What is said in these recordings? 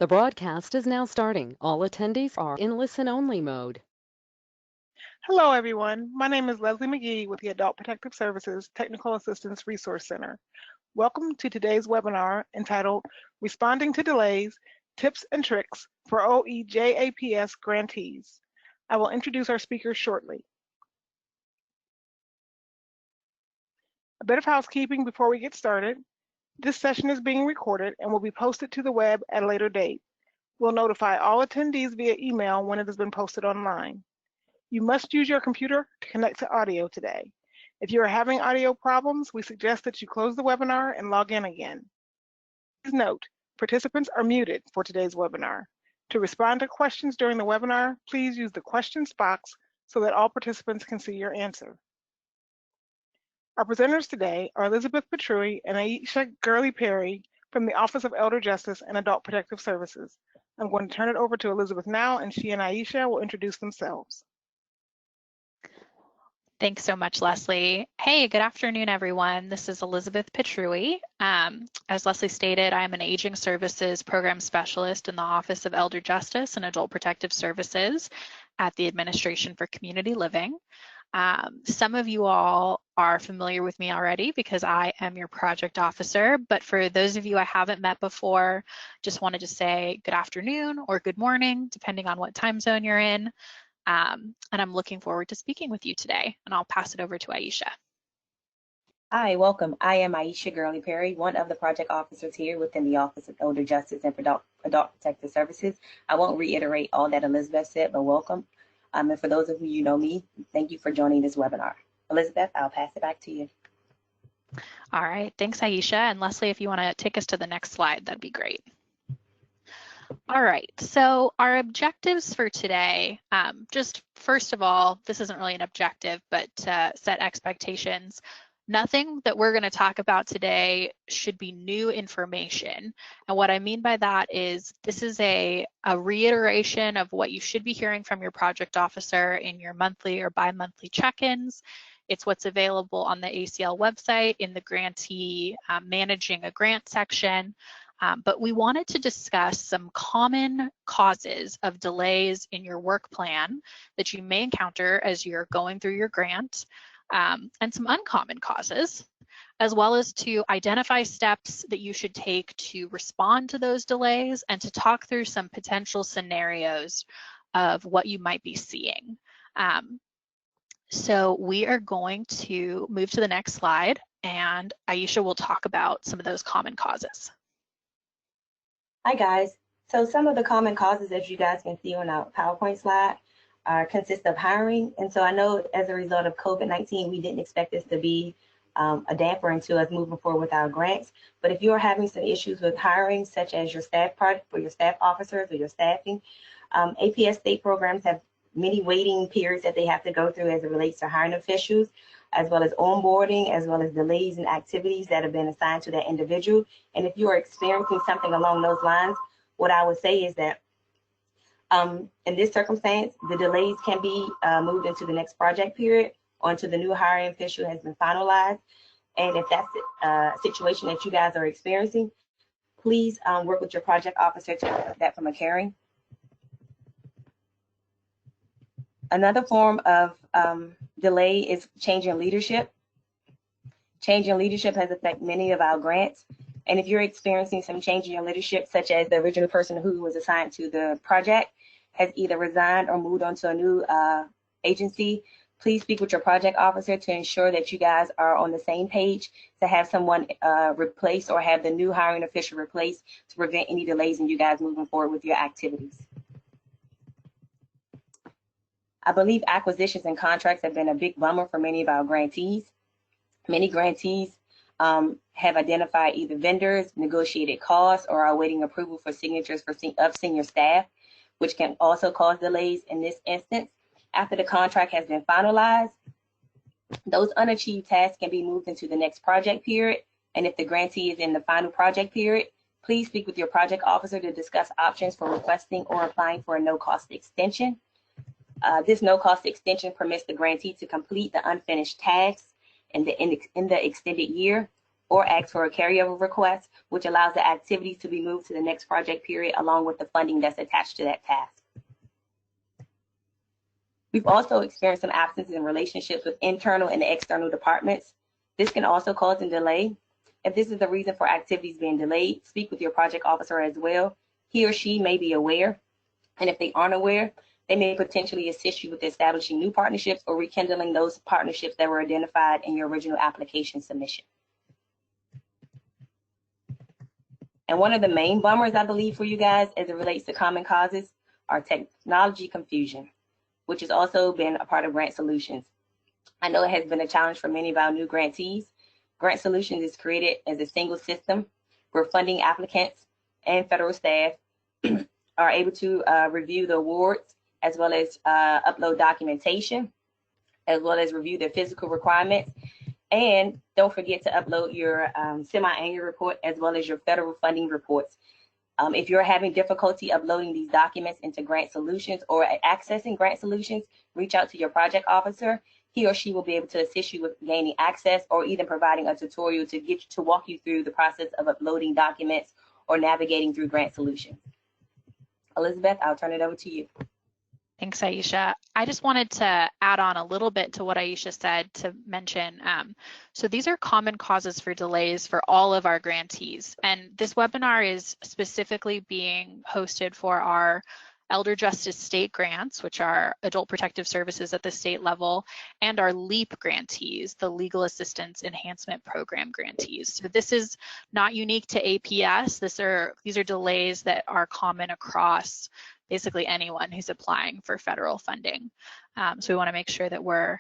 The broadcast is now starting. All attendees are in listen-only mode. Hello, everyone. My name is Leslie McGee with the Adult Protective Services Technical Assistance Resource Center. Welcome to today's webinar entitled Responding to Delays, Tips and Tricks for OEJAPS Grantees. I will introduce our speakers shortly. A bit of housekeeping before we get started. This session is being recorded and will be posted to the web at a later date. We'll notify all attendees via email when it has been posted online. You must use your computer to connect to audio today. If you are having audio problems, we suggest that you close the webinar and log in again. Please note, participants are muted for today's webinar. To respond to questions during the webinar, please use the questions box so that all participants can see your answer. Our presenters today are Elizabeth Petruy and Aiesha Gurley from the Office of Elder Justice and Adult Protective Services. I'm going to turn it over to Elizabeth now, and she and Aiesha will introduce themselves. Thanks so much, Leslie. Hey, good afternoon, everyone. This is Elizabeth Petruy. As Leslie stated, I'm an Aging Services Program Specialist in the Office of Elder Justice and Adult Protective Services at the Administration for Community Living. Some of you all are familiar with me already because I am your project officer, but for those of you I haven't met before, just wanted to say good afternoon or good morning, depending on what time zone you're in. And I'm looking forward to speaking with you today, and I'll pass it over to Aiesha. Hi, welcome. I am Aiesha Gurley Parry, one of the project officers here within the Office of Elder Justice and Adult Protective Services. I won't reiterate all that Elizabeth said, but welcome. And for those of you who know me, thank you for joining this webinar. Elizabeth, I'll pass it back to you. All right, thanks, Aiesha. And Leslie, if you want to take us to the next slide, that'd be great. All right, so our objectives for today, just first of all, this isn't really an objective, but set expectations. Nothing that we're going to talk about today should be new information. And what I mean by that is this is a reiteration of what you should be hearing from your project officer in your monthly or bi-monthly check-ins. It's what's available on the ACL website in the grantee managing a grant section. But we wanted to discuss some common causes of delays in your work plan that you may encounter as you're going through your grant, and some uncommon causes, as well as to identify steps that you should take to respond to those delays and to talk through some potential scenarios of what you might be seeing. So we are going to move to the next slide, and Aiesha will talk about some of those common causes. Hi guys, so some of the common causes, as you guys can see on our PowerPoint slide, consist of hiring. And so I know as a result of COVID-19, we didn't expect this to be a damper into us moving forward with our grants. But if you're having some issues with hiring, such as your staff project for your staff officers or your staffing, APS state programs have many waiting periods that they have to go through as it relates to hiring officials, as well as onboarding, as well as delays in activities that have been assigned to that individual. And if you are experiencing something along those lines, what I would say is that in this circumstance, the delays can be moved into the next project period or until the new hiring official has been finalized. And if that's a situation that you guys are experiencing, please work with your project officer to prevent that from occurring. Another form of delay is changing leadership. Changing leadership has affected many of our grants. And if you're experiencing some change in your leadership, such as the original person who was assigned to the project has either resigned or moved on to a new agency, please speak with your project officer to ensure that you guys are on the same page to have someone replace or have the new hiring official replace to prevent any delays in you guys moving forward with your activities. I believe acquisitions and contracts have been a big bummer for many of our grantees. Many grantees have identified either vendors, negotiated costs, or are awaiting approval for signatures of senior staff, which can also cause delays in this instance. After the contract has been finalized, those unachieved tasks can be moved into the next project period. And if the grantee is in the final project period, please speak with your project officer to discuss options for requesting or applying for a no-cost extension. This no-cost extension permits the grantee to complete the unfinished tasks in the extended year or ask for a carryover request, which allows the activities to be moved to the next project period along with the funding that's attached to that task. We've also experienced some absences in relationships with internal and external departments. This can also cause a delay. If this is the reason for activities being delayed, speak with your project officer as well. He or she may be aware, and if they aren't aware, they may potentially assist you with establishing new partnerships or rekindling those partnerships that were identified in your original application submission. And one of the main bummers, I believe, for you guys as it relates to common causes are technology confusion, which has also been a part of Grant Solutions. I know it has been a challenge for many of our new grantees. Grant Solutions is created as a single system where funding applicants and federal staff are able to review the awards, as well as upload documentation, as well as review their physical requirements. And don't forget to upload your semi-annual report, as well as your federal funding reports. If you're having difficulty uploading these documents into Grant Solutions or accessing Grant Solutions, reach out to your project officer. He or she will be able to assist you with gaining access, or even providing a tutorial to walk you through the process of uploading documents or navigating through Grant Solutions. Elizabeth, I'll turn it over to you. Thanks, Aiesha. I just wanted to add on a little bit to what Aiesha said to mention. So these are common causes for delays for all of our grantees. And this webinar is specifically being hosted for our Elder Justice State grants, which are adult protective services at the state level, and our LEAP grantees, the Legal Assistance Enhancement Program grantees. So this is not unique to APS. These are delays that are common across basically anyone who's applying for federal funding. So we want to make sure that we're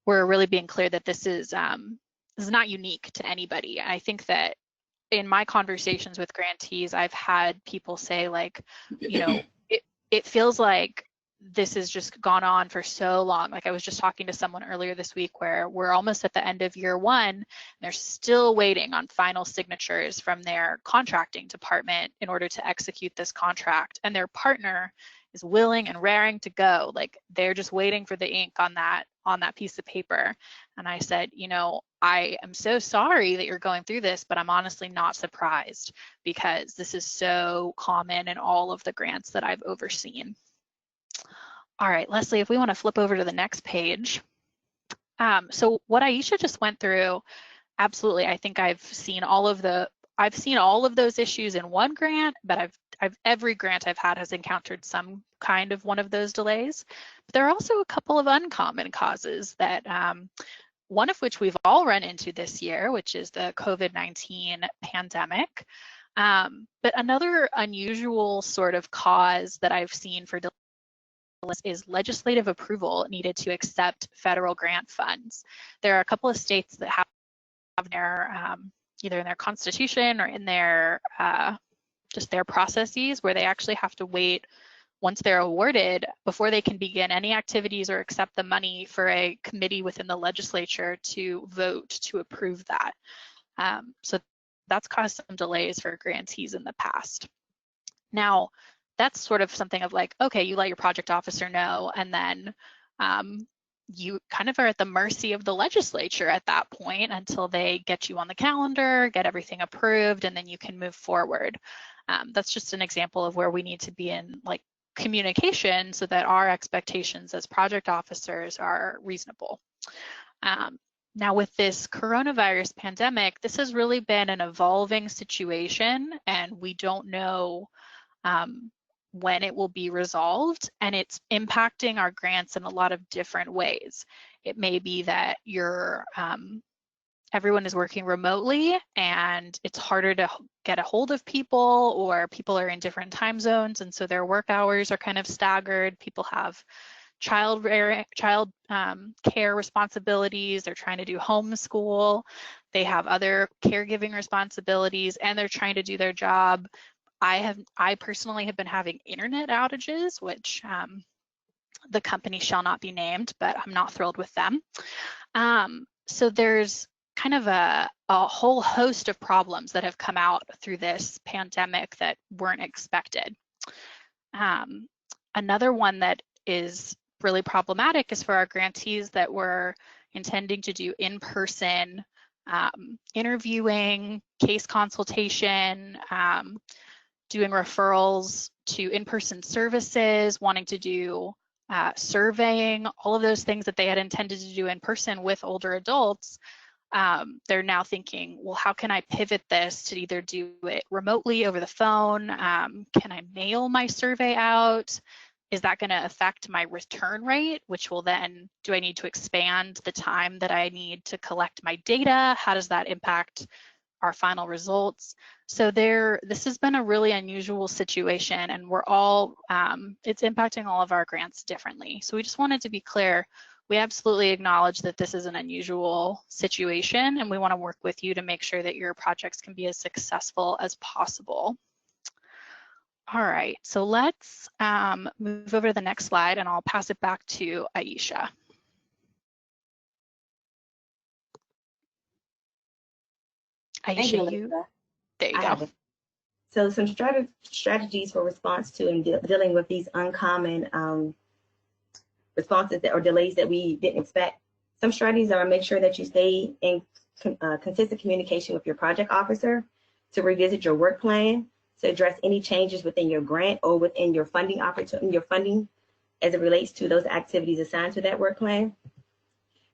really being clear that this is not unique to anybody. I think that in my conversations with grantees, I've had people say, like, you know, it feels like this has just gone on for so long. Like, I was just talking to someone earlier this week where we're almost at the end of year one, and they're still waiting on final signatures from their contracting department in order to execute this contract. And their partner is willing and raring to go. Like, they're just waiting for the ink on that piece of paper. And I said, you know, I am so sorry that you're going through this, but I'm honestly not surprised, because this is so common in all of the grants that I've overseen. All right, Leslie, if we want to flip over to the next page. So what Aiesha just went through, absolutely, I think I've seen all of those issues in one grant, but every grant I've had has encountered some kind of one of those delays. But there are also a couple of uncommon causes that, one of which we've all run into this year, which is the COVID-19 pandemic. But another unusual sort of cause that I've seen for delays is legislative approval needed to accept federal grant funds. There are a couple of states that have their either in their constitution or in their just their processes, where they actually have to wait once they're awarded before they can begin any activities or accept the money for a committee within the legislature to vote to approve that. So that's caused some delays for grantees in the past. Now, that's sort of something of like, okay, you let your project officer know, and then you kind of are at the mercy of the legislature at that point until they get you on the calendar, get everything approved, and then you can move forward. That's just an example of where we need to be in like communication so that our expectations as project officers are reasonable. Now, with this coronavirus pandemic, this has really been an evolving situation, and we don't know when it will be resolved, and it's impacting our grants in a lot of different ways. It may be that everyone is working remotely and it's harder to get a hold of people, or people are in different time zones and so their work hours are kind of staggered. People have child care responsibilities, they're trying to do homeschool, they have other caregiving responsibilities, and they're trying to do their job. I personally have been having internet outages, which the company shall not be named, but I'm not thrilled with them. So there's kind of a whole host of problems that have come out through this pandemic that weren't expected. Another one that is really problematic is for our grantees that were intending to do in-person interviewing, case consultation, doing referrals to in-person services, wanting to do surveying, all of those things that they had intended to do in person with older adults. They're now thinking, well, how can I pivot this to either do it remotely over the phone? Can I mail my survey out? Is that going to affect my return rate, which will then, do I need to expand the time that I need to collect my data? How does that impact our final results? So this has been a really unusual situation, and we're all, it's impacting all of our grants differently. So we just wanted to be clear, we absolutely acknowledge that this is an unusual situation, and we want to work with you to make sure that your projects can be as successful as possible. All right, so let's move over to the next slide, and I'll pass it back to Aiesha. Thank you, Aiesha, Elizabeth. there you go. So some strategies for response to and dealing with these uncommon responses or delays that we didn't expect. Some strategies are make sure that you stay in consistent communication with your project officer to revisit your work plan, to address any changes within your grant or within your funding opportunity, as it relates to those activities assigned to that work plan.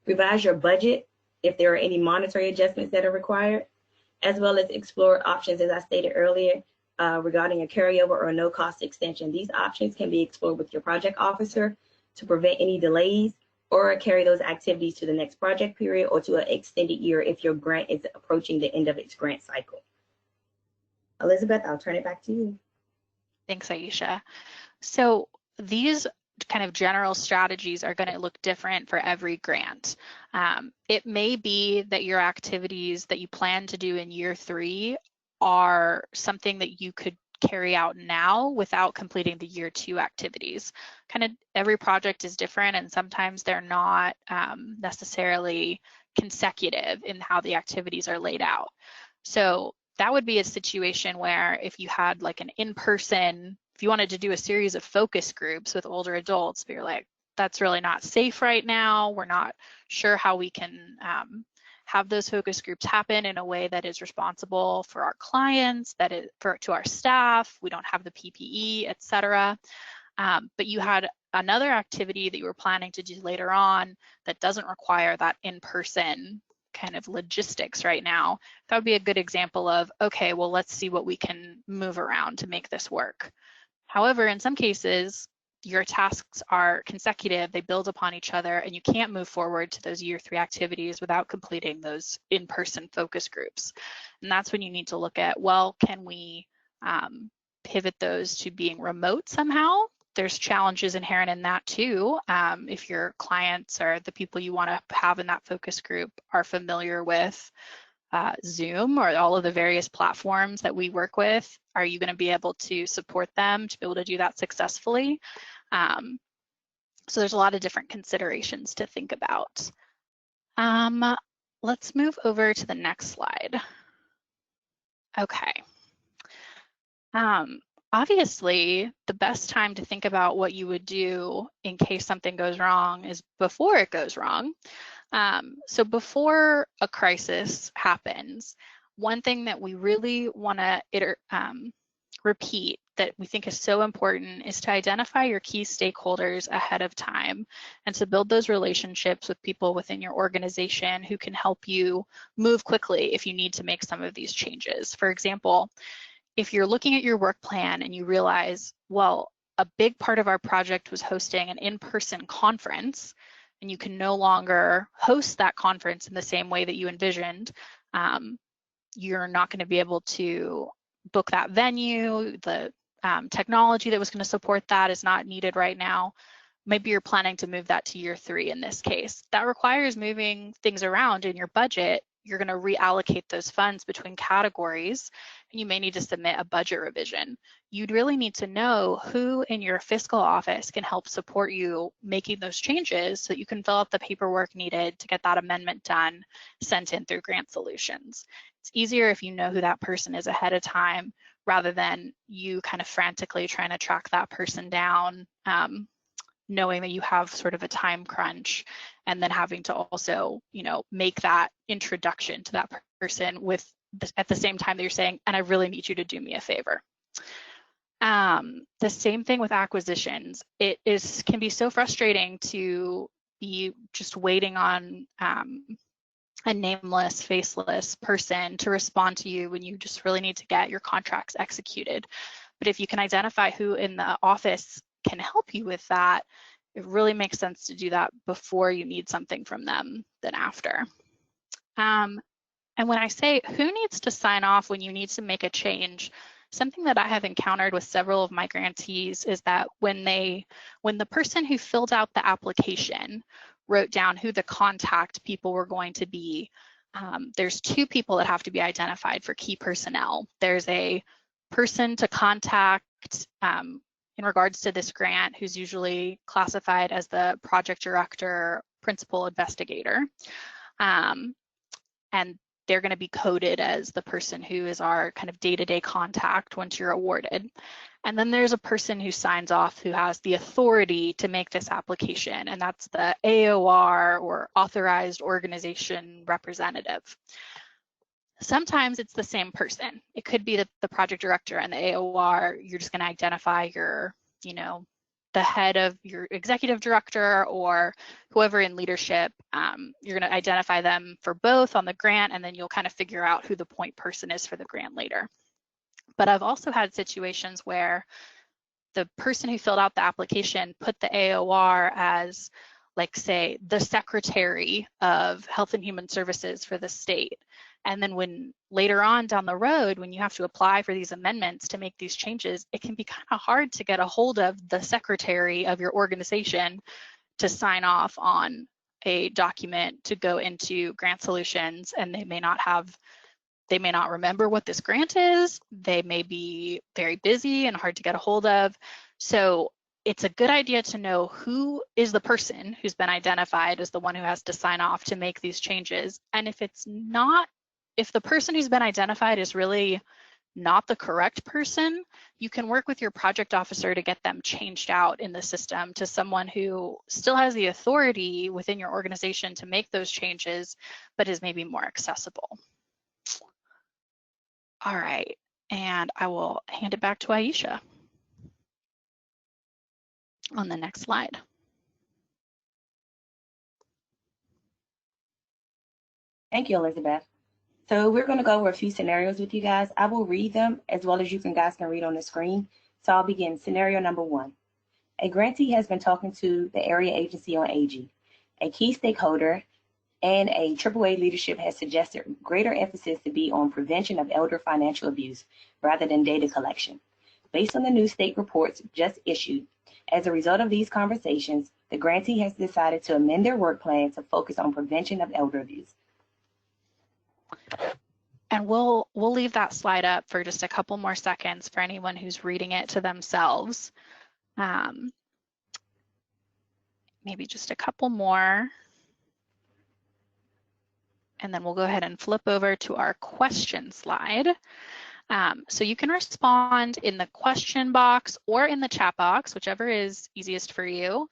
Revise your budget if there are any monetary adjustments that are required, as well as explore options, as I stated earlier, regarding a carryover or a no-cost extension. These options can be explored with your project officer to prevent any delays or carry those activities to the next project period or to an extended year if your grant is approaching the end of its grant cycle. Elizabeth, I'll turn it back to you. Thanks, Aiesha. So these kind of general strategies are going to look different for every grant. It may be that your activities that you plan to do in year 3 are something that you could carry out now without completing the year 2 activities. Kind of every project is different, and sometimes they're not necessarily consecutive in how the activities are laid out. So that would be a situation where if you had like an in-person, if you wanted to do a series of focus groups with older adults, but you're like, that's really not safe right now. We're not sure how we can have those focus groups happen in a way that is responsible for our clients, that is to our staff. We don't have the PPE, et cetera. But you had another activity that you were planning to do later on that doesn't require that in-person kind of logistics right now. That would be a good example of, okay, well, let's see what we can move around to make this work. However, in some cases, your tasks are consecutive, they build upon each other, and you can't move forward to those year 3 activities without completing those in-person focus groups. And that's when you need to look at, well, can we pivot those to being remote somehow? There's challenges inherent in that too. If your clients or the people you want to have in that focus group are familiar with Zoom or all of the various platforms that we work with, are you going to be able to support them to be able to do that successfully? So there's a lot of different considerations to think about. Let's move over to the next slide. Okay. Obviously, the best time to think about what you would do in case something goes wrong is before it goes wrong. So before a crisis happens, one thing that we really want to repeat that we think is so important is to identify your key stakeholders ahead of time and to build those relationships with people within your organization who can help you move quickly if you need to make some of these changes. For example, if you're looking at your work plan and you realize, well, a big part of our project was hosting an in-person conference, and you can no longer host that conference in the same way that you envisioned, you're not going to be able to book that venue. The technology that was going to support that is not needed right now. Maybe you're planning to move that to year 3 in this case. That requires moving things around in your budget. You're going to reallocate those funds between categories, and you may need to submit a budget revision. You'd really need to know who in your fiscal office can help support you making those changes so that you can fill out the paperwork needed to get that amendment done, sent in through Grant Solutions. It's easier if you know who that person is ahead of time rather than you kind of frantically trying to track that person down, knowing that you have sort of a time crunch and then having to also, make that introduction to that person at the same time that you're saying, and I really need you to do me a favor. The same thing with acquisitions. It can be so frustrating to be just waiting on a nameless, faceless person to respond to you when you just really need to get your contracts executed. But if you can identify who in the office can help you with that, it really makes sense to do that before you need something from them than after. And when I say who needs to sign off when you need to make a change, something that I have encountered with several of my grantees is that when the person who filled out the application wrote down who the contact people were going to be, there's two people that have to be identified for key personnel. There's a person to contact in regards to this grant, who's usually classified as the project director, principal investigator. And they're going to be coded as the person who is our kind of day-to-day contact once you're awarded. And then there's a person who signs off who has the authority to make this application, and that's the AOR, or Authorized Organization Representative. Sometimes it's the same person. It could be the project director and the AOR. You're just going to identify your, the head of your executive director or whoever in leadership. You're going to identify them for both on the grant, and then you'll kind of figure out who the point person is for the grant later. But I've also had situations where the person who filled out the application put the AOR as, like, say, the secretary of Health and Human Services for the state. And then when later on down the road, when you have to apply for these amendments to make these changes, it can be kind of hard to get a hold of the secretary of your organization to sign off on a document to go into Grant Solutions, and they may not remember what this grant is. They may be very busy and hard to get a hold of. So it's a good idea to know who is the person who's been identified as the one who has to sign off to make these changes. And if the person who's been identified is really not the correct person, you can work with your project officer to get them changed out in the system to someone who still has the authority within your organization to make those changes, but is maybe more accessible. All right, and I will hand it back to Aiesha on the next slide. Thank you, Elizabeth. So we're going to go over a few scenarios with you guys. I will read them as well as you guys can read on the screen. So I'll begin. Scenario number 1. A grantee has been talking to the area agency on aging. A key stakeholder and a AAA leadership has suggested greater emphasis to be on prevention of elder financial abuse rather than data collection. Based on the new state reports just issued, as a result of these conversations, the grantee has decided to amend their work plan to focus on prevention of elder abuse. And we'll leave that slide up for just a couple more seconds for anyone who's reading it to themselves. Maybe just a couple more. And then we'll go ahead and flip over to our question slide. So you can respond in the question box or in the chat box, whichever is easiest for you.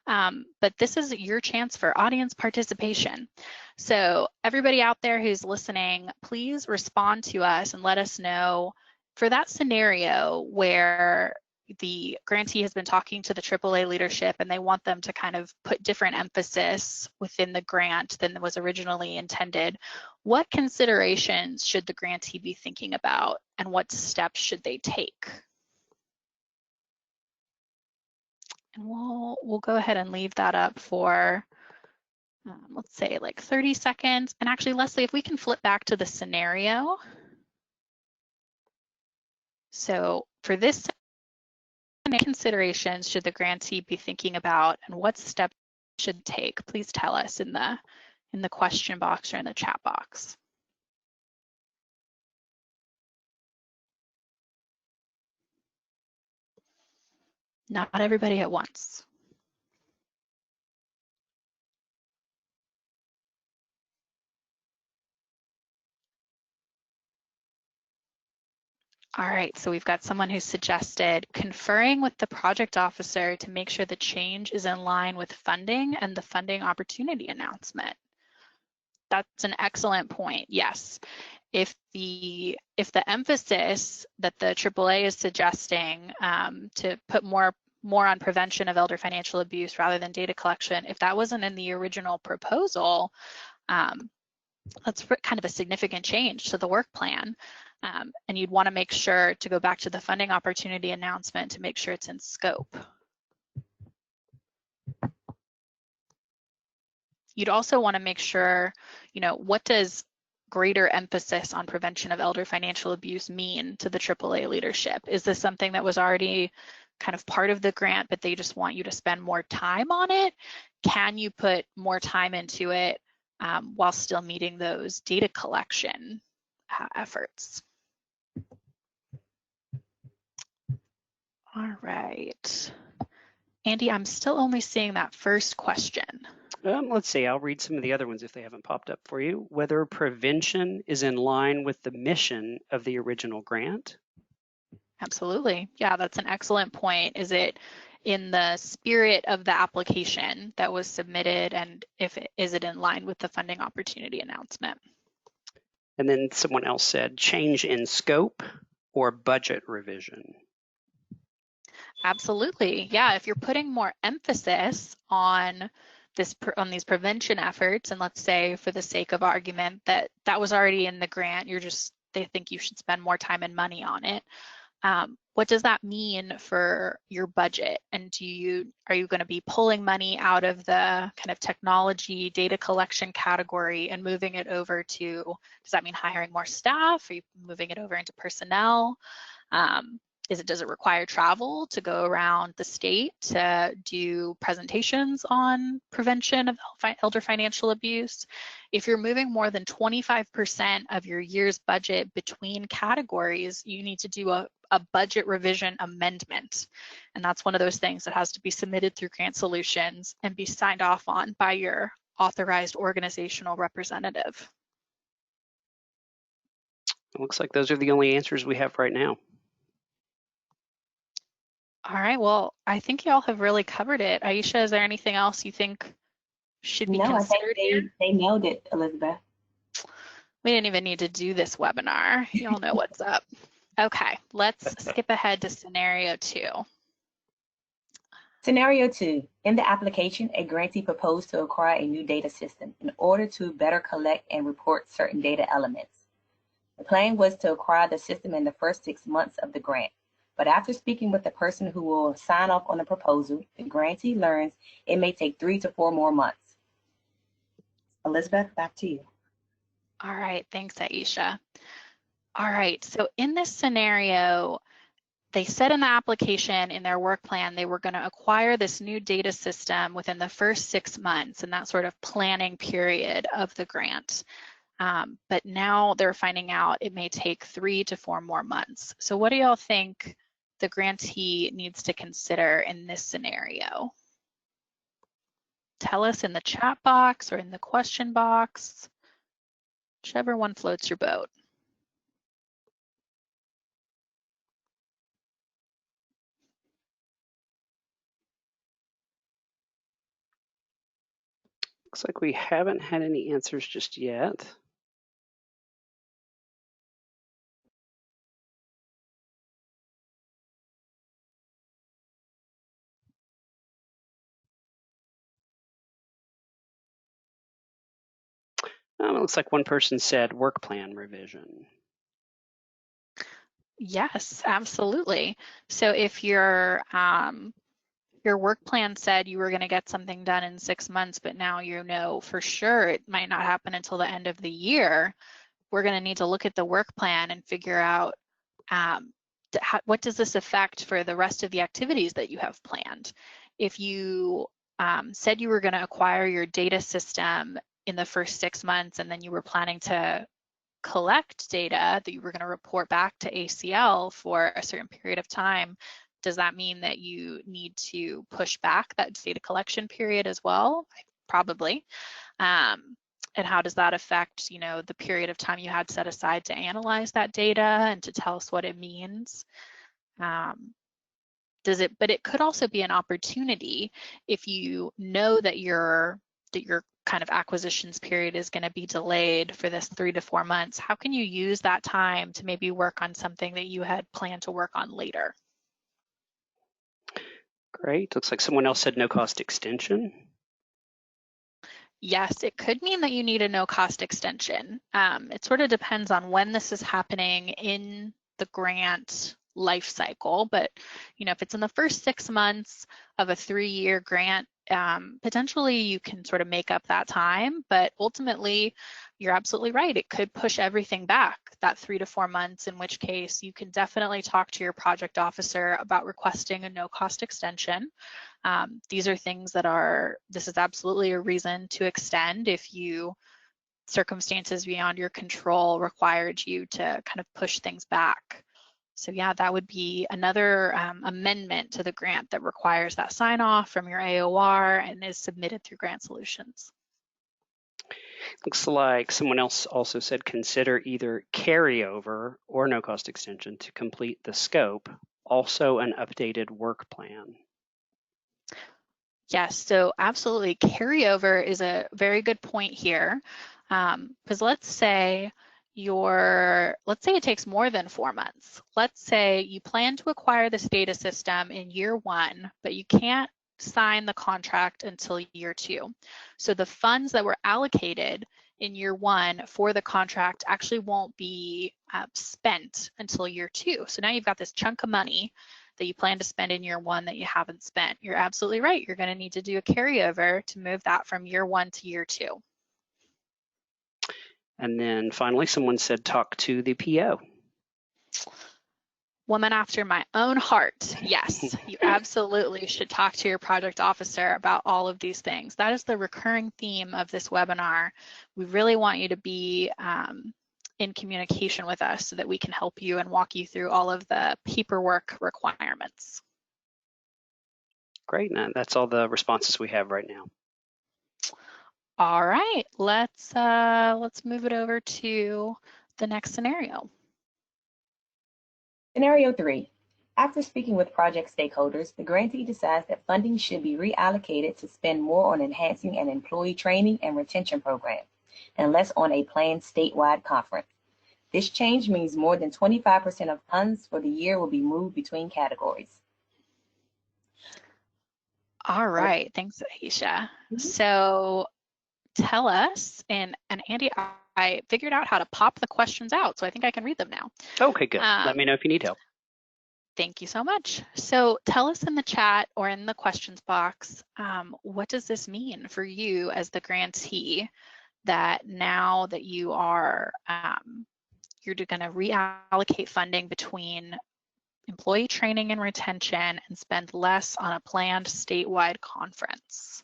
But this is your chance for audience participation. So everybody out there who's listening, please respond to us and let us know for that scenario where the grantee has been talking to the AAA leadership and they want them to kind of put different emphasis within the grant than was originally intended. What considerations should the grantee be thinking about, and what steps should they take? And we'll go ahead and leave that up for, let's say, like 30 seconds. And actually, Leslie, if we can flip back to the scenario. So for this, considerations should the grantee be thinking about, and what steps should take? Please tell us in the question box or in the chat box. Not everybody at once. All right, so we've got someone who suggested conferring with the project officer to make sure the change is in line with funding and the funding opportunity announcement. That's an excellent point, yes. If the emphasis that the AAA is suggesting to put more on prevention of elder financial abuse rather than data collection, if that wasn't in the original proposal, that's kind of a significant change to the work plan. And you'd want to make sure to go back to the funding opportunity announcement to make sure it's in scope. You'd also want to make sure, what does greater emphasis on prevention of elder financial abuse mean to the AAA leadership? Is this something that was already kind of part of the grant, but they just want you to spend more time on it? Can you put more time into it while still meeting those data collection efforts? All right. Andy, I'm still only seeing that first question. Let's see, I'll read some of the other ones if they haven't popped up for you. Whether prevention is in line with the mission of the original grant? Absolutely. Yeah, that's an excellent point. Is it in the spirit of the application that was submitted, and is it in line with the funding opportunity announcement? And then someone else said change in scope or budget revision. Absolutely. Yeah, if you're putting more emphasis on these prevention efforts, and let's say for the sake of argument that was already in the grant, they think you should spend more time and money on it. What does that mean for your budget? And are you going to be pulling money out of the kind of technology data collection category and moving it over to, does that mean hiring more staff? Are you moving it over into personnel? Does it require travel to go around the state to do presentations on prevention of elder financial abuse? If you're moving more than 25% of your year's budget between categories, you need to do a budget revision amendment. And that's one of those things that has to be submitted through Grant Solutions and be signed off on by your authorized organizational representative. It looks like those are the only answers we have right now. All right, well, I think y'all have really covered it. Aiesha, is there anything else you think should be considered? I think they nailed it, Elizabeth. We didn't even need to do this webinar. Y'all know what's up. Okay, let's skip ahead to scenario 2. Scenario 2, in the application, a grantee proposed to acquire a new data system in order to better collect and report certain data elements. The plan was to acquire the system in the first 6 months of the grant. But after speaking with the person who will sign off on the proposal, the grantee learns it may take 3 to 4 more months. Elizabeth, back to you. All right, thanks, Aiesha. All right, so in this scenario, they said in the application, in their work plan, they were going to acquire this new data system within the first 6 months, and that sort of planning period of the grant. But now they're finding out it may take 3 to 4 more months. So what do y'all think the grantee needs to consider in this scenario? Tell us in the chat box or in the question box, whichever one floats your boat. Looks like we haven't had any answers just yet. It looks like one person said work plan revision. Yes, absolutely. So if your work plan said you were going to get something done in 6 months, but now you know for sure it might not happen until the end of the year, we're going to need to look at the work plan and figure out what does this affect for the rest of the activities that you have planned. If you said you were going to acquire your data system in the first 6 months and then you were planning to collect data that you were going to report back to ACL for a certain period of time, does that mean that you need to push back that data collection period as well? Probably. And how does that affect, you know, the period of time you had set aside to analyze that data and to tell us what it means? But it could also be an opportunity if you know that your kind of acquisitions period is going to be delayed for this 3 to 4 months. How can you use that time to maybe work on something that you had planned to work on later? Great. Looks like someone else said no cost extension. Yes, it could mean that you need a no cost extension. It sort of depends on when this is happening in the grant life cycle, but you know, if it's in the first 6 months of a 3-year grant, potentially you can sort of make up that time, but ultimately you're absolutely right. It could push everything back that 3 to 4 months, in which case you can definitely talk to your project officer about requesting a no cost extension. These are things that this is absolutely a reason to extend if circumstances beyond your control required you to kind of push things back. So yeah, that would be another amendment to the grant that requires that sign off from your AOR and is submitted through Grant Solutions. Looks like someone else also said consider either carryover or no cost extension to complete the scope, also an updated work plan. Yes, so absolutely. Carryover is a very good point here, because let's say it takes more than 4 months. Let's say you plan to acquire this data system in year 1, but you can't sign the contract until year 2. So the funds that were allocated in year 1 for the contract actually won't be spent until year 2. So now you've got this chunk of money that you plan to spend in year 1 that you haven't spent. You're absolutely right. You're going to need to do a carryover to move that from year 1 to year 2. And then finally, someone said talk to the PO. Woman after my own heart. Yes, you absolutely should talk to your project officer about all of these things. That is the recurring theme of this webinar. We really want you to be in communication with us so that we can help you and walk you through all of the paperwork requirements. Great, and that's all the responses we have right now. All right, let's move it over to the next scenario. Scenario 3. After speaking with project stakeholders, the grantee decides that funding should be reallocated to spend more on enhancing an employee training and retention program, and less on a planned statewide conference. This change means more than 25% of funds for the year will be moved between categories. All right, thanks, Aiesha. So tell us, and Andy, I figured out how to pop the questions out, so I think I can read them now. Okay, good. Let me know if you need help. Thank you so much. So tell us in the chat or in the questions box, what does this mean for you as the grantee, that now that you are, you're going to reallocate funding between employee training and retention and spend less on a planned statewide conference?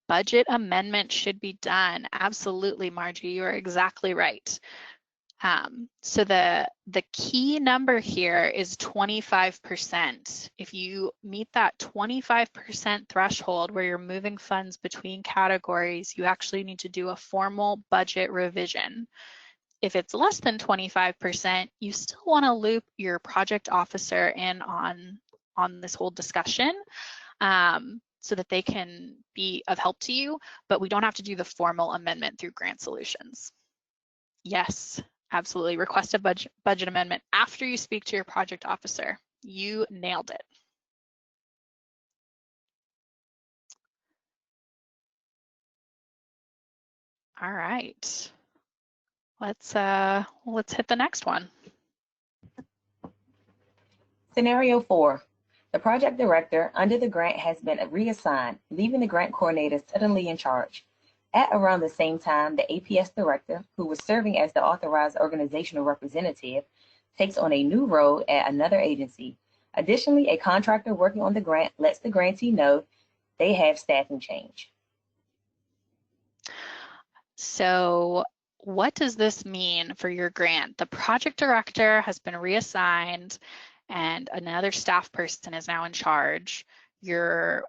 Budget amendment should be done. Absolutely, Margie, you are exactly right. So the key number here is 25%. If you meet that 25% threshold where you're moving funds between categories, you actually need to do a formal budget revision. If it's less than 25%, you still want to loop your project officer in on this whole discussion, so that they can be of help to you, but we don't have to do the formal amendment through Grant Solutions. Yes, absolutely. Request a budget amendment after you speak to your project officer. You nailed it. All right. Let's hit the next one. Scenario 4. The project director under the grant has been reassigned, leaving the grant coordinator suddenly in charge. At around the same time, the APS director, who was serving as the authorized organizational representative, takes on a new role at another agency. Additionally, a contractor working on the grant lets the grantee know they have staffing change. So what does this mean for your grant? The project director has been reassigned and another staff person is now in charge.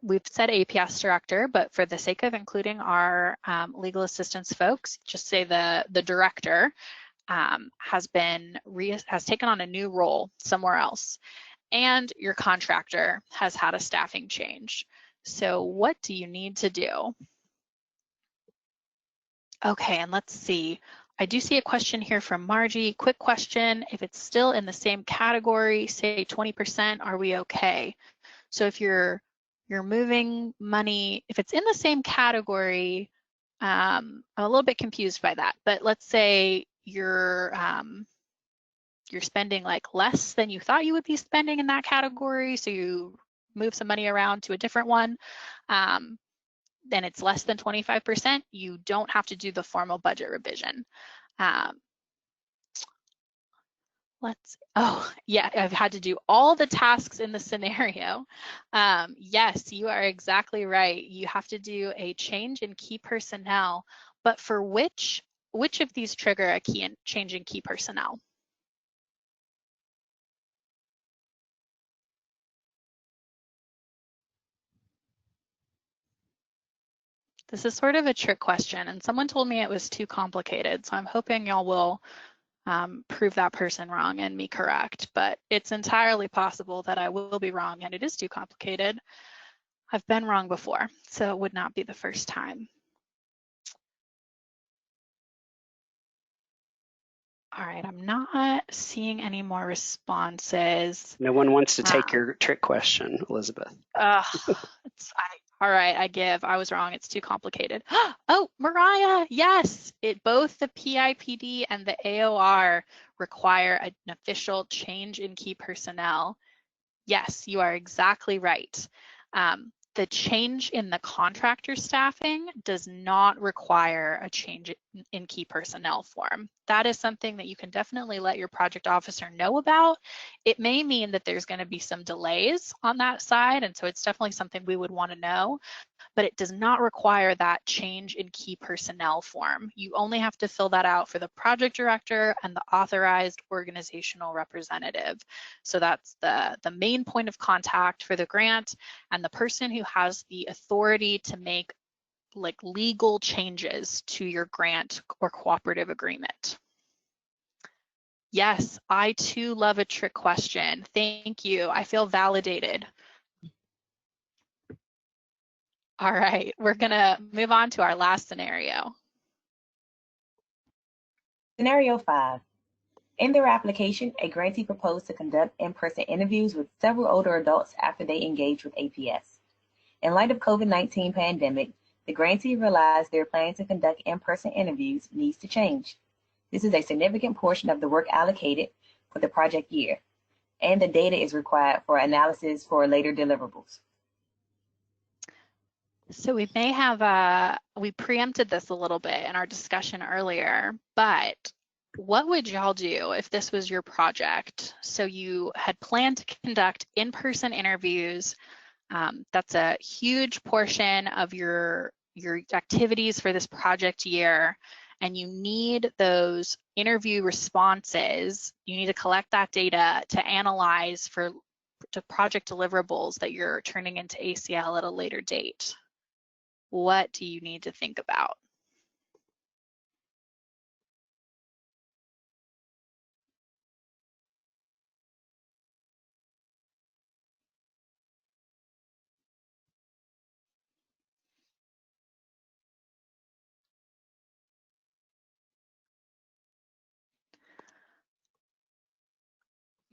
we've said APS director, but for the sake of including our legal assistance folks, just say the director has taken on a new role somewhere else, and your contractor has had a staffing change. So what do you need to do? Okay, and let's see. I do see a question here from Margie. Quick question, if it's still in the same category, say 20%, are we okay? So if you're moving money, if it's in the same category, I'm a little bit confused by that, but let's say you're spending like less than you thought you would be spending in that category, so you move some money around to a different one, then it's less than 25%, you don't have to do the formal budget revision. Oh yeah, I've had to do all the tasks in the scenario. Yes, you are exactly right. You have to do a change in key personnel, but for which of these trigger a change in key personnel? This is sort of a trick question, and someone told me it was too complicated, so I'm hoping y'all will prove that person wrong and me correct, but it's entirely possible that I will be wrong and it is too complicated. I've been wrong before, so it would not be the first time. All right, I'm not seeing any more responses. No one wants to take your trick question, Elizabeth. All right, I give. I was wrong. It's too complicated. Oh, Mariah, yes. Both the PIPD and the AOR require an official change in key personnel. Yes, you are exactly right. The change in the contractor staffing does not require a change in key personnel form. That is something that you can definitely let your project officer know about. It may mean that there's going to be some delays on that side, and so it's definitely something we would want to know, but it does not require that change in key personnel form. You only have to fill that out for the project director and the authorized organizational representative. So that's the main point of contact for the grant and the person who has the authority to make like legal changes to your grant or cooperative agreement. Yes, I too love a trick question. Thank you. I feel validated. All right, we're gonna move on to our last scenario. Scenario 5. In their application, a grantee proposed to conduct in-person interviews with several older adults after they engaged with APS. In light of COVID-19 pandemic, the grantee realized their plan to conduct in-person interviews needs to change. This is a significant portion of the work allocated for the project year, and the data is required for analysis for later deliverables. So we may have, we preempted this a little bit in our discussion earlier, but what would y'all do if this was your project? So you had planned to conduct in-person interviews. That's a huge portion of your activities for this project year, and you need those interview responses. You need to collect that data to analyze to project deliverables that you're turning into ACL at a later date. What do you need to think about?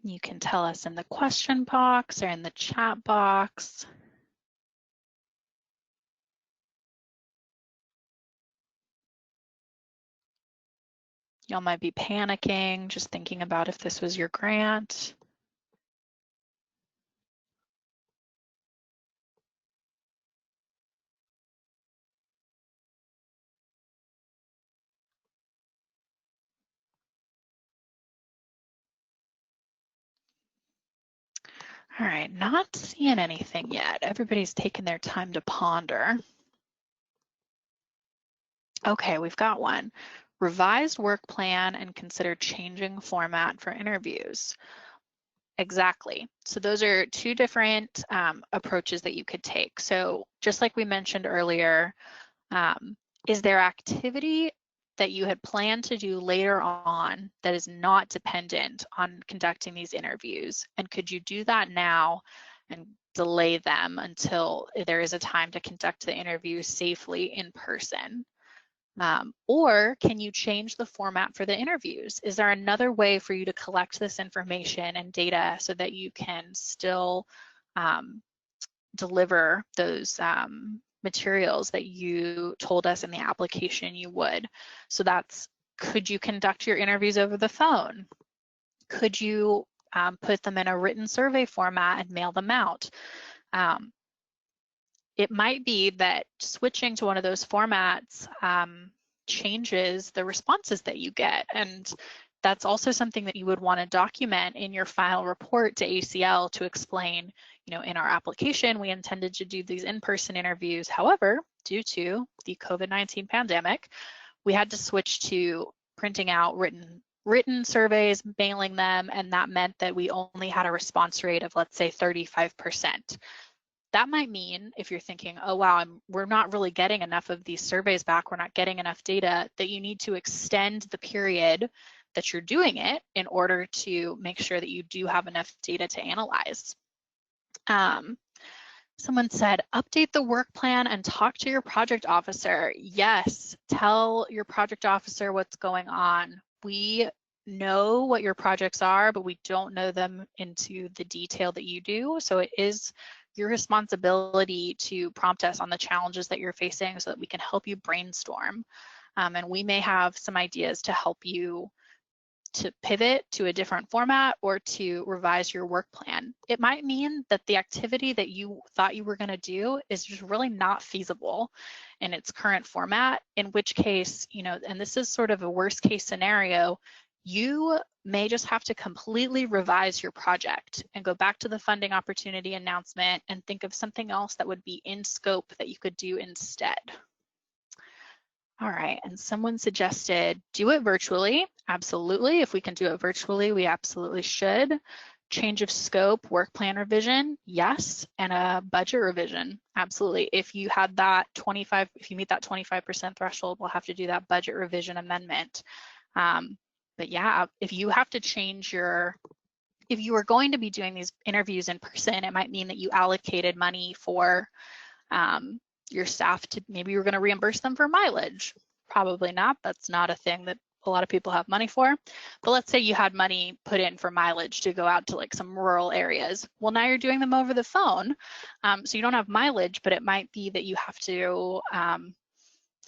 You can tell us in the question box or in the chat box. Y'all might be panicking, just thinking about if this was your grant. All right, not seeing anything yet. Everybody's taking their time to ponder. Okay, we've got one. Revised work plan and consider changing format for interviews. Exactly. So those are two different approaches that you could take. So just like we mentioned earlier, is there activity that you had planned to do later on that is not dependent on conducting these interviews? And could you do that now and delay them until there is a time to conduct the interviews safely in person? Or can you change the format for the interviews? Is there another way for you to collect this information and data so that you can still deliver those materials that you told us in the application you would? So that's, could you conduct your interviews over the phone? Could you put them in a written survey format and mail them out? It might be that switching to one of those formats changes the responses that you get. And that's also something that you would want to document in your final report to ACL to explain, you know, in our application, we intended to do these in-person interviews. However, due to the COVID-19 pandemic, we had to switch to printing out written surveys, mailing them, and that meant that we only had a response rate of, let's say, 35%. That might mean, if you're thinking, oh wow, we're not really getting enough of these surveys back, we're not getting enough data, that you need to extend the period that you're doing it in order to make sure that you do have enough data to analyze. Someone said, update the work plan and talk to your project officer. Yes, tell your project officer what's going on. We know what your projects are, but we don't know them into the detail that you do. So it is your responsibility to prompt us on the challenges that you're facing so that we can help you brainstorm. And we may have some ideas to help you to pivot to a different format or to revise your work plan. It might mean that the activity that you thought you were going to do is just really not feasible in its current format, in which case, you know, and this is sort of a worst case scenario, you may just have to completely revise your project and go back to the funding opportunity announcement and think of something else that would be in scope that you could do instead. All right, and someone suggested do it virtually. Absolutely, if we can do it virtually, we absolutely should. Change of scope, work plan revision, yes, and a budget revision, absolutely. If you had that if you meet that 25% threshold, we'll have to do that budget revision amendment. But yeah, if you have to change if you are going to be doing these interviews in person, it might mean that you allocated money for your staff to, maybe you're going to reimburse them for mileage. Probably not. That's not a thing that a lot of people have money for. But let's say you had money put in for mileage to go out to like some rural areas. Well, now you're doing them over the phone. So you don't have mileage, but it might be that you have to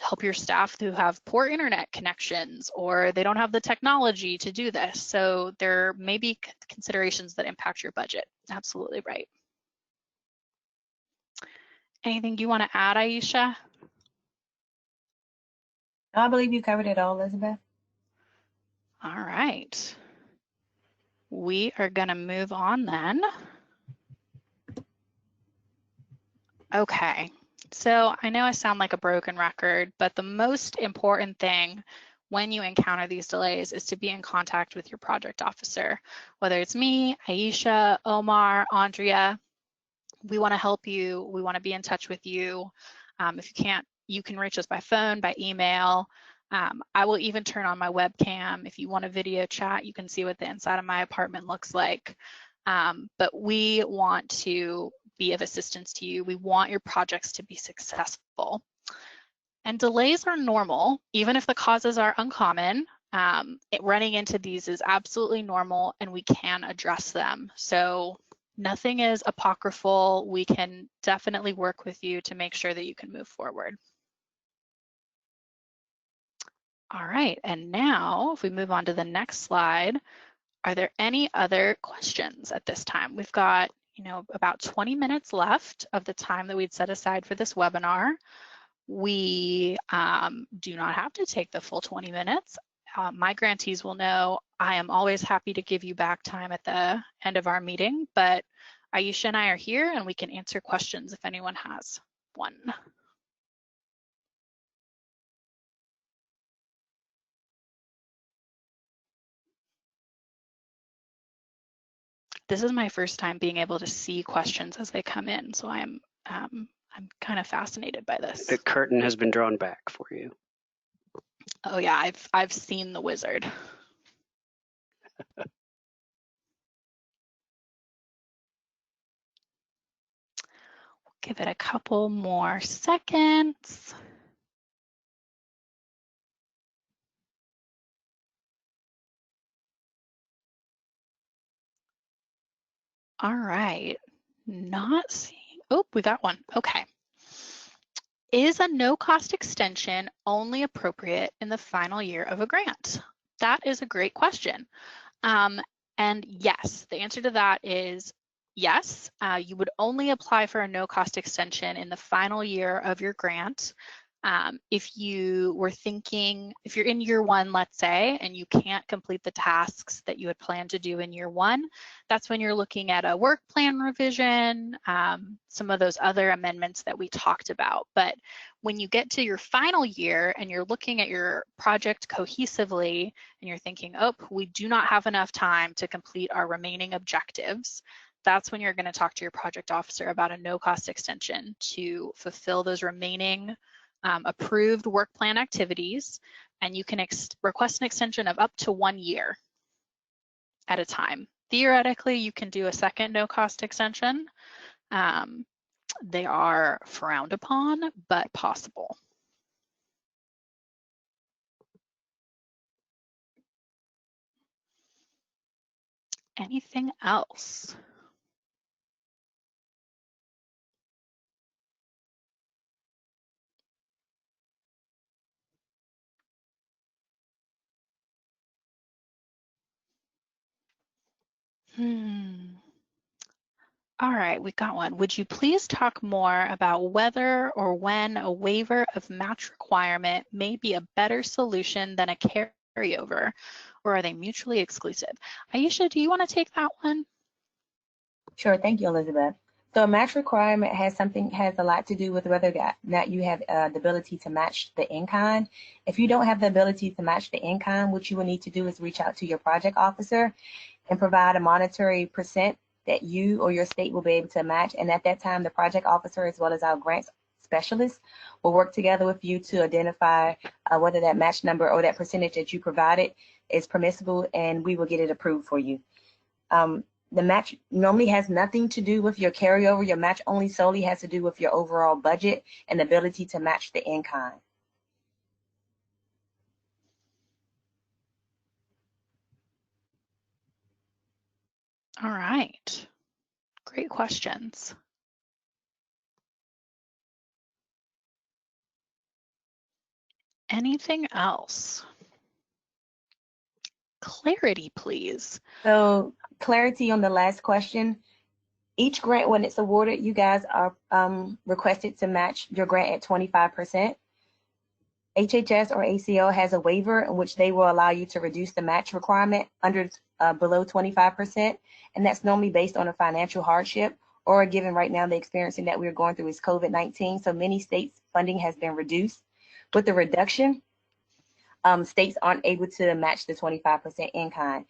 help your staff who have poor internet connections or they don't have the technology to do this. So there may be considerations that impact your budget. Absolutely right. Anything you want to add, Aiesha? No, I believe you covered it all, Elizabeth. All right. We are going to move on then. Okay. So I know I sound like a broken record, but the most important thing when you encounter these delays is to be in contact with your project officer, whether it's me, Aiesha, Omar, Andrea. We want to help you. We want to be in touch with you. If you can't, you can reach us by phone, by email. I will even turn on my webcam. If you want a video chat, you can see what the inside of my apartment looks like. But we want to be of assistance to you. We want your projects to be successful. And delays are normal, even if the causes are uncommon. Running into these is absolutely normal and we can address them. So nothing is apocryphal. We can definitely work with you to make sure that you can move forward. All right, and now if we move on to the next slide, are there any other questions at this time? We've got, about 20 minutes left of the time that we'd set aside for this webinar. We do not have to take the full 20 minutes. My grantees will know I am always happy to give you back time at the end of our meeting, but Aiesha and I are here and we can answer questions if anyone has one. This is my first time being able to see questions as they come in, so I'm kind of fascinated by this. The curtain has been drawn back for you. Oh yeah, I've seen the wizard. Give it a couple more seconds. All right, not seeing, oh, we got one, okay. Is a no-cost extension only appropriate in the final year of a grant? That is a great question. And yes, the answer to that is yes. You would only apply for a no-cost extension in the final year of your grant. If you were thinking, if you're in year one, let's say, and you can't complete the tasks that you had planned to do in year one, that's when you're looking at a work plan revision, some of those other amendments that we talked about. But when you get to your final year and you're looking at your project cohesively and you're thinking, oh, we do not have enough time to complete our remaining objectives, that's when you're going to talk to your project officer about a no-cost extension to fulfill those remaining approved work plan activities, and you can request an extension of up to 1 year at a time. Theoretically, you can do a second no-cost extension. They are frowned upon, but possible. Anything else? All right, we got one. Would you please talk more about whether or when a waiver of match requirement may be a better solution than a carryover, or are they mutually exclusive? Aiesha, do you want to take that one? Sure, thank you, Elizabeth. So a match requirement has a lot to do with whether or not you have the ability to match the in-kind. If you don't have the ability to match the in-kind, what you will need to do is reach out to your project officer and provide a monetary percent that you or your state will be able to match. And at that time, the project officer, as well as our grants specialists, will work together with you to identify whether that match number or that percentage that you provided is permissible, and we will get it approved for you. The match normally has nothing to do with your carryover. Your match only solely has to do with your overall budget and the ability to match the in-kind. All right, great questions. Anything else? Clarity, please. So clarity on the last question. Each grant, when it's awarded, you guys are requested to match your grant at 25%. HHS or ACO has a waiver in which they will allow you to reduce the match requirement below 25%, and that's normally based on a financial hardship, or given right now the experiencing that we're going through is COVID-19. So many states' funding has been reduced. With the reduction, states aren't able to match the 25% in-kind.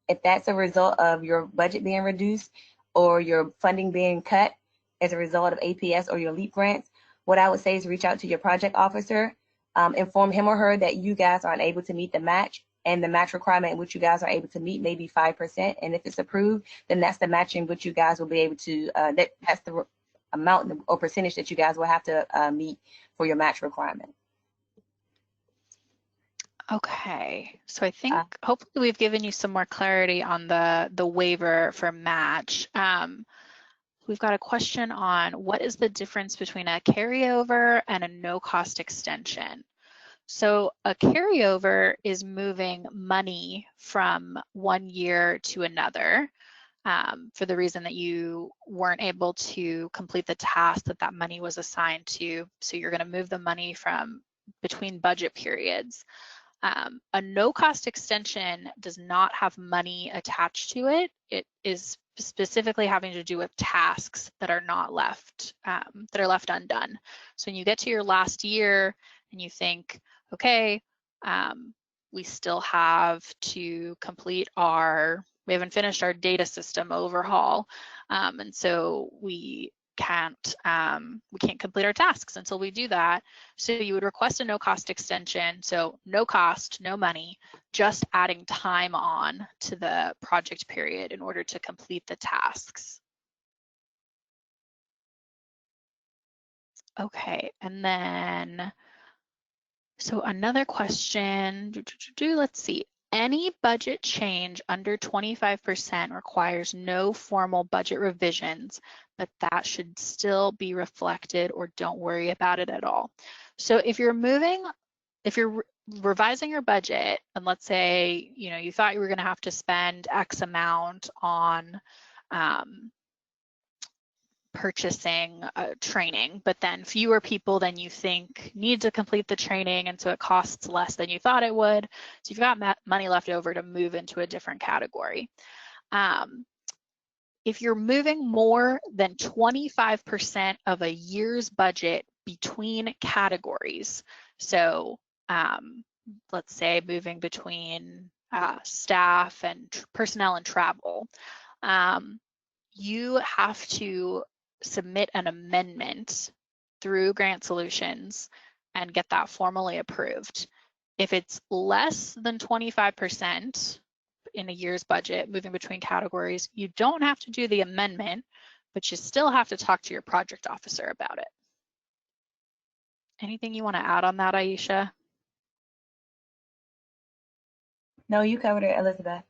If that's a result of your budget being reduced or your funding being cut as a result of APS or your LEAP grants, what I would say is reach out to your project officer, inform him or her that you guys aren't able to meet the match, and the match requirement in which you guys are able to meet may be 5%. And if it's approved, then that's the match in which you guys will be able to, that's the amount or percentage that you guys will have to meet for your match requirement. Okay, so I think hopefully we've given you some more clarity on the waiver for match. We've got a question on what is the difference between a carryover and a no-cost extension. So a carryover is moving money from 1 year to another for the reason that you weren't able to complete the task that money was assigned to. So you're going to move the money from between budget periods. A no-cost extension does not have money attached to it. It is specifically having to do with tasks that are not left, that are left undone. So when you get to your last year and you think, okay, we still have to complete our we haven't finished our data system overhaul, and so we can't complete our tasks until we do that. So you would request a no cost extension. So no cost, no money, just adding time on to the project period in order to complete the tasks. Okay, and then, so another question, let's see. Any budget change under 25% requires no formal budget revisions, but that should still be reflected, or don't worry about it at all. So if you're revising your budget, and let's say, you know, you thought you were going to have to spend X amount on purchasing training, but then fewer people than you think need to complete the training, and so it costs less than you thought it would. So you've got money left over to move into a different category. If you're moving more than 25% of a year's budget between categories, so let's say moving between staff and personnel and travel, you have to submit an amendment through Grant Solutions and get that formally approved. If it's less than 25% in a year's budget, moving between categories, you don't have to do the amendment, but you still have to talk to your project officer about it. Anything you want to add on that, Aiesha? No, you covered it, Elizabeth.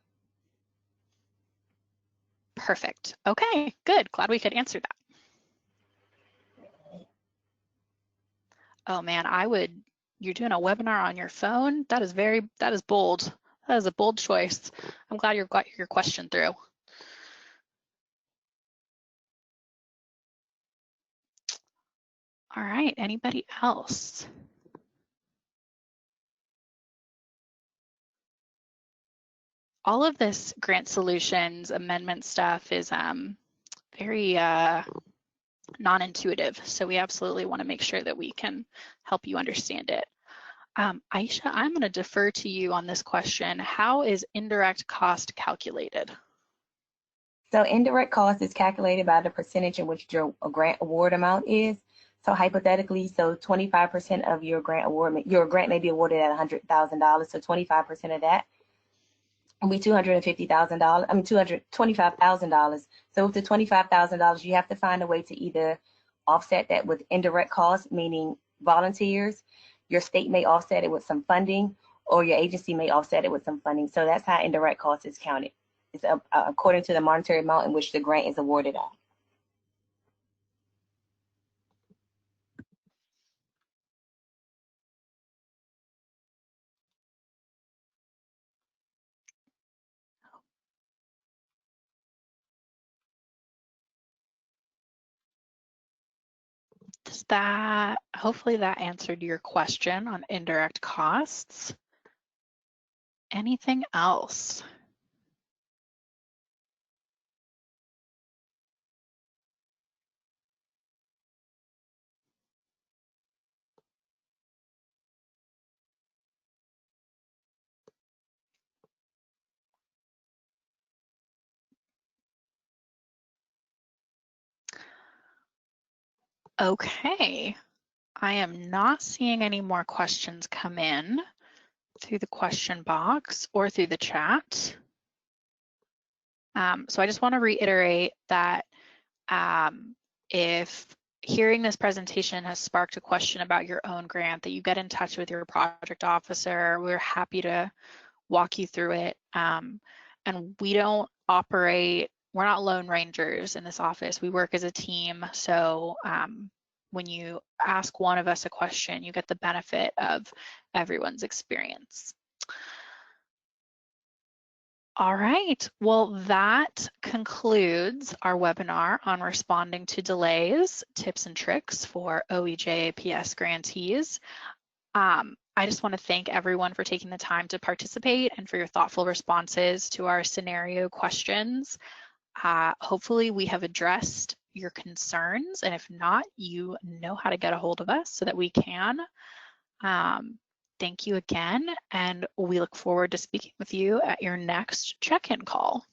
Perfect. Okay, good. Glad we could answer that. Oh man, you're doing a webinar on your phone? That is bold. That is a bold choice. I'm glad you got your question through. All right, anybody else? All of this Grant Solutions amendment stuff is very non-intuitive, so we absolutely want to make sure that we can help you understand it. Aiesha, I'm going to defer to you on this question. How is indirect cost calculated? So indirect cost is calculated by the percentage in which your grant award amount is. So hypothetically, so 25% of your grant award, your grant may be awarded at $100,000. So 25% of that will be $250,000. I mean, $225,000. So with the $25,000, you have to find a way to either offset that with indirect costs, meaning volunteers. Your state may offset it with some funding, or your agency may offset it with some funding. So that's how indirect cost is counted. It's according to the monetary amount in which the grant is awarded at. Hopefully that answered your question on indirect costs. Anything else? Okay, I am not seeing any more questions come in through the question box or through the chat. So I just want to reiterate that if hearing this presentation has sparked a question about your own grant, that you get in touch with your project officer. We're happy to walk you through it. And we don't operate, we're not lone rangers in this office. We work as a team. So when you ask one of us a question, you get the benefit of everyone's experience. All right, well, that concludes our webinar on responding to delays, tips and tricks for OEJ APS grantees. I just want to thank everyone for taking the time to participate and for your thoughtful responses to our scenario questions. Hopefully we have addressed your concerns, and if not, you know how to get a hold of us so that we can. Thank you again, and we look forward to speaking with you at your next check-in call.